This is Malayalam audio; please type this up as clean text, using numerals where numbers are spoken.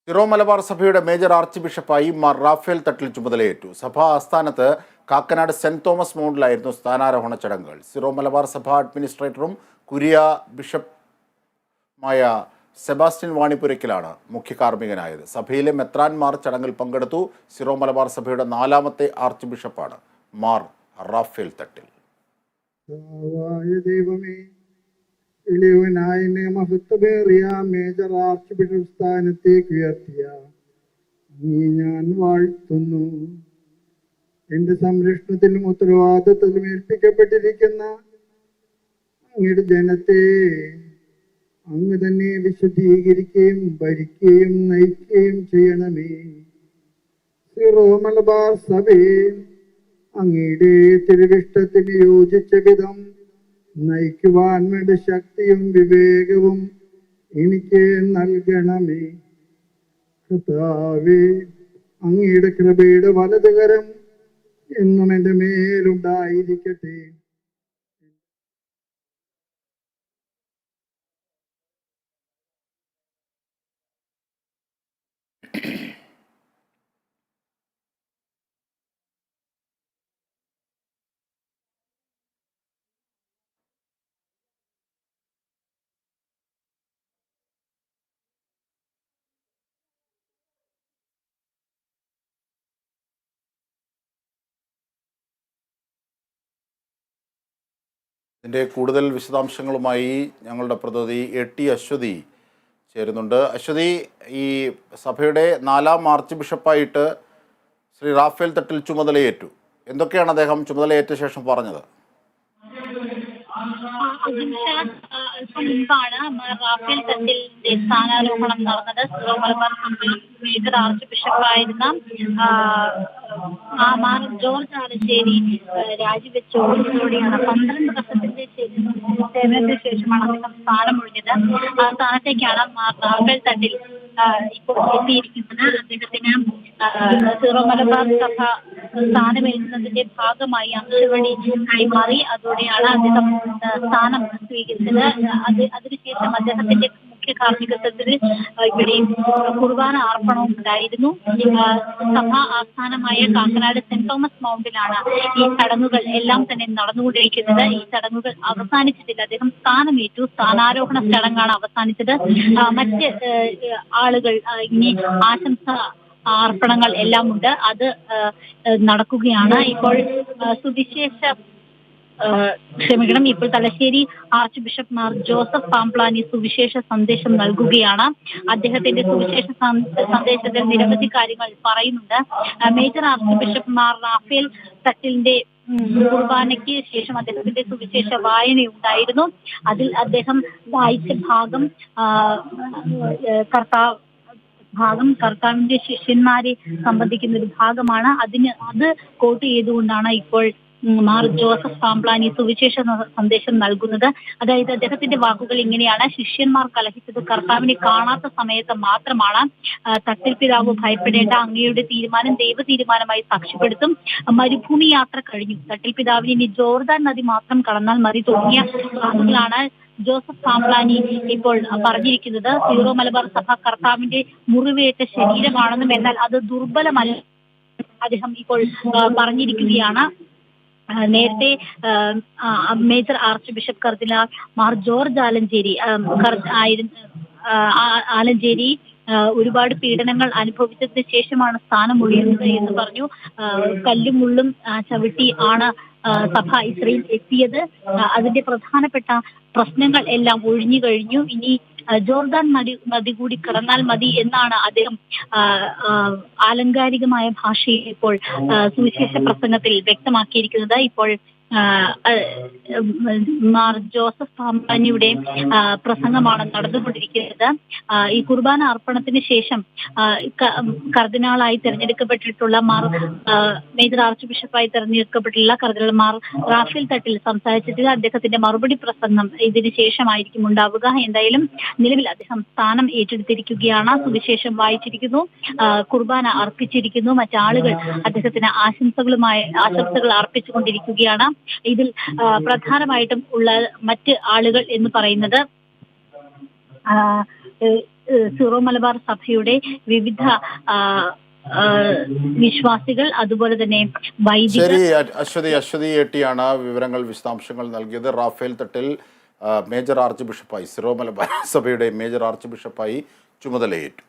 സിറോ മലബാർ സഭയുടെ മേജർ ആർച്ച് ബിഷപ്പായി മാർ റാഫേൽ തട്ടിൽ ചുമതലയേറ്റു. സഭാ ആസ്ഥാനത്ത് കാക്കനാട് സെന്റ് തോമസ് മൗണ്ടിലായിരുന്നു സ്ഥാനാരോഹണ ചടങ്ങുകൾ. സിറോ മലബാർ സഭ അഡ്മിനിസ്ട്രേറ്ററും കുരിയ ബിഷപ്പുമായ സെബാസ്റ്റ്യൻ വാണിപുരയ്ക്കലാണ് മുഖ്യ കാർമ്മികനായത്. സഭയിലെ മെത്രാൻമാർ ചടങ്ങിൽ പങ്കെടുത്തു. സിറോ മലബാർ സഭയുടെ 4ാമത്തെ ആർച്ച് ബിഷപ്പാണ് മാർ റാഫേൽ തട്ടിൽ. ഇളിയവനായ മഹത്വമേറിയ മേജർ ആർച്ച് ബിഷപ്പ് സ്ഥാനത്തേക്ക് ഉയർത്തിയ നീ ഞാൻ വാഴ്ത്തുന്നു. എന്റെ സംരക്ഷണത്തിലും ഉത്തരവാദിത്വത്തിലും ഏൽപ്പിക്കപ്പെട്ടിരിക്കുന്ന അങ്ങയുടെ ജനത്തെ അങ്ങ് തന്നെ വിശദീകരിക്കുകയും ഭരിക്കുകയും നയിക്കുകയും ചെയ്യണമേ. സിറോ മലബാർ സഭയെ അങ്ങയുടെ തിരുവിഷ്ടത്തിന് യോജിച്ച വിധം നയിക്കുവാൻ വേണ്ട ശക്തിയും വിവേകവും എനിക്ക് നൽകണമേ. കർത്താവേ, അങ്ങയുടെ കൃപയുടെ വലതുകരം എന്നും എൻ്റെ മേലുണ്ടായിരിക്കട്ടെ. ഇതിൻ്റെ കൂടുതൽ വിശദാംശങ്ങളുമായി ഞങ്ങളുടെ പ്രതിനിധി എ.ടി. അശ്വതി ചേരുന്നുണ്ട്. അശ്വതി, ഈ സഭയുടെ 4ാം ആർച്ച് ബിഷപ്പായിട്ട് ശ്രീ റാഫേൽ തട്ടിൽ ചുമതലയേറ്റു. എന്തൊക്കെയാണ് അദ്ദേഹം ചുമതലയേറ്റ ശേഷം പറഞ്ഞത്? അല്പം മുൻപാണ് റാഫേൽ തട്ടിലിന്റെ സ്ഥാനാരോഹണം നടന്നത്. സിറോ മലബാർ സഭയിൽ മേജർ ആർച്ച് ബിഷപ്പായിരുന്ന മാർ ജോർജ് ആലഞ്ചേരി രാജിവെച്ചോടുകൂടിയാണ് 12 വർഷത്തിന്റെ സേവനത്തിന് ശേഷമാണ് അദ്ദേഹം സ്ഥാനമൊഴിഞ്ഞത്. ആ സ്ഥാനത്തേക്കാണ് മാർ റാഫേൽ തട്ടിൽ ഇപ്പോൾ എത്തിയിരിക്കുന്നത്. അദ്ദേഹത്തിന് സിറോ മലബാർ സഭ സ്ഥാനമേൽക്കുന്നതിന്റെ ഭാഗമായി അംശവടി കൈമാറി. അതോടെയാണ് അദ്ദേഹം സ്ഥാനം സ്വീകരിച്ചത്. അതിനുശേഷം അദ്ദേഹത്തിന്റെ മുഖ്യ കാർമ്മികത്വത്തിൽ ഇവിടെ കുർബാന അർപ്പണവും ഉണ്ടായിരുന്നു. സഭാ ആസ്ഥാനമായ കാക്കനാട് സെന്റ് തോമസ് മൗണ്ടിലാണ് ഈ ചടങ്ങുകൾ എല്ലാം തന്നെ നടന്നുകൊണ്ടിരിക്കുന്നത്. ഈ ചടങ്ങുകൾ അവസാനിച്ചിട്ടില്ല. അദ്ദേഹം സ്ഥാനമേറ്റു. സ്ഥാനാരോഹണ ചടങ്ങാണ് അവസാനിച്ചത്. മറ്റ് ആളുകൾ ഇനി ആശംസ അർപ്പണങ്ങൾ എല്ലാം ഉണ്ട്. അത് നടക്കുകയാണ്. ഇപ്പോൾ ഇപ്പോൾ തലശ്ശേരി ആർച്ച് ബിഷപ്പ് മാർ ജോസഫ് പാംപ്ലാനി സുവിശേഷ സന്ദേശം നൽകുകയാണ്. അദ്ദേഹത്തിന്റെ സുവിശേഷ സന്ദേശത്തിൽ നിരവധി കാര്യങ്ങൾ പറയുന്നുണ്ട്. Major archbishop Mar Raphael തട്ടിലിന്റെ കുർബാനയ്ക്ക് ശേഷം അദ്ദേഹത്തിന്റെ സുവിശേഷ വായനയുണ്ടായിരുന്നു. അതിൽ അദ്ദേഹം വായിച്ച ഭാഗം കർത്താവിന്റെ ശിഷ്യന്മാരെ സംബന്ധിക്കുന്ന ഒരു ഭാഗമാണ്. അത് കോട്ട് ചെയ്തുകൊണ്ടാണ് ഇപ്പോൾ മാർ ജോസഫ് പാംപ്ലാനി സുവിശേഷ സന്ദേശം നൽകുന്നത്. അതായത് അദ്ദേഹത്തിന്റെ വാക്കുകൾ ഇങ്ങനെയാണ്: ശിഷ്യന്മാർ കലഹിച്ചത് കർത്താവിനെ കാണാത്ത സമയത്ത് മാത്രമാണ്. തട്ടിൽ പിതാവ് ഭയപ്പെടേണ്ട, അങ്ങയുടെ തീരുമാനം ദൈവ തീരുമാനമായി സാക്ഷ്യപ്പെടുത്തും. മരുഭൂമി യാത്ര കഴിഞ്ഞു, തട്ടിൽ പിതാവിന് ഇനി ജോർദാൻ നദി മാത്രം കടന്നാൽ മതി തുടങ്ങിയ വാക്കുകളാണ് ജോസഫ് പാംപ്ലാനി ഇപ്പോൾ പറഞ്ഞിരിക്കുന്നത്. സിറോ മലബാർ സഭ കർത്താവിന്റെ മുറിവേറ്റ ശരീരമാണെന്നും എന്നാൽ അത് ദുർബലമല്ല അദ്ദേഹം ഇപ്പോൾ പറഞ്ഞിരിക്കുകയാണ്. നേരത്തെ മേജർ ആർച്ച് ബിഷപ്പ് കർദിനാൾ മാർ ജോർജ് ആലഞ്ചേരി ഒരുപാട് പീഡനങ്ങൾ അനുഭവിച്ചതിന് ശേഷമാണ് സ്ഥാനമൊഴിയുന്നത് എന്ന് പറഞ്ഞു. കല്ലും മുള്ളും ചവിട്ടി ആണ് സഭ ഇസ്രയേൽ എത്തിയത്. അതിന്റെ പ്രധാനപ്പെട്ട പ്രശ്നങ്ങൾ എല്ലാം ഒഴിഞ്ഞു കഴിഞ്ഞു. ഇനി ജോർദാൻ നദി കൂടി കടന്നാൽ മതി എന്നാണ് അദ്ദേഹം ആലങ്കാരികമായ ഭാഷയിൽ ഇപ്പോൾ സുവിശേഷ പ്രസംഗത്തിൽ വ്യക്തമാക്കിയിരിക്കുന്നത്. ഇപ്പോൾ മാർ ജോസഫ് പാംപ്ലാനിയുടെ പ്രസംഗമാണ് നടന്നുകൊണ്ടിരിക്കുന്നത്. ഈ കുർബാന അർപ്പണത്തിന് ശേഷം കർദിനാളായി തെരഞ്ഞെടുക്കപ്പെട്ടിട്ടുള്ള മേജർ ആർച്ച് ബിഷപ്പായി തെരഞ്ഞെടുക്കപ്പെട്ടിട്ടുള്ള കർദിനാൾ മാർ റാഫേൽ തട്ടിൽ സംസാരിച്ചിട്ട് അദ്ദേഹത്തിന്റെ മറുപടി പ്രസംഗം ഇതിന് ശേഷമായിരിക്കും ഉണ്ടാവുക. എന്തായാലും നിലവിൽ അദ്ദേഹം സ്ഥാനം ഏറ്റെടുത്തിരിക്കുകയാണ്. സുവിശേഷം വായിച്ചിരിക്കുന്നു, കുർബാന അർപ്പിച്ചിരിക്കുന്നു. മറ്റാളുകൾ അദ്ദേഹത്തിന് ആശംസകൾ അർപ്പിച്ചുകൊണ്ടിരിക്കുകയാണ്. ഇതിൽ പ്രധാനമായിട്ടും ഉള്ള മറ്റ് ആളുകൾ എന്ന് പറയുന്നത് സീറോ മലബാർ സഭയുടെ വിവിധ വിശ്വാസികൾ, അതുപോലെ തന്നെ വൈദികർ. ശരി, അശ്വതി എട്ടിയാണ് വിവരങ്ങൾ, വിശദാംശങ്ങൾ നൽകിയത്. Raphael Thattil major arch ബിഷപ്പായി, Syro Malabar സഭയുടെ മേജർ ആർച്ച് ബിഷപ്പായി ചുമതലയേറ്റു.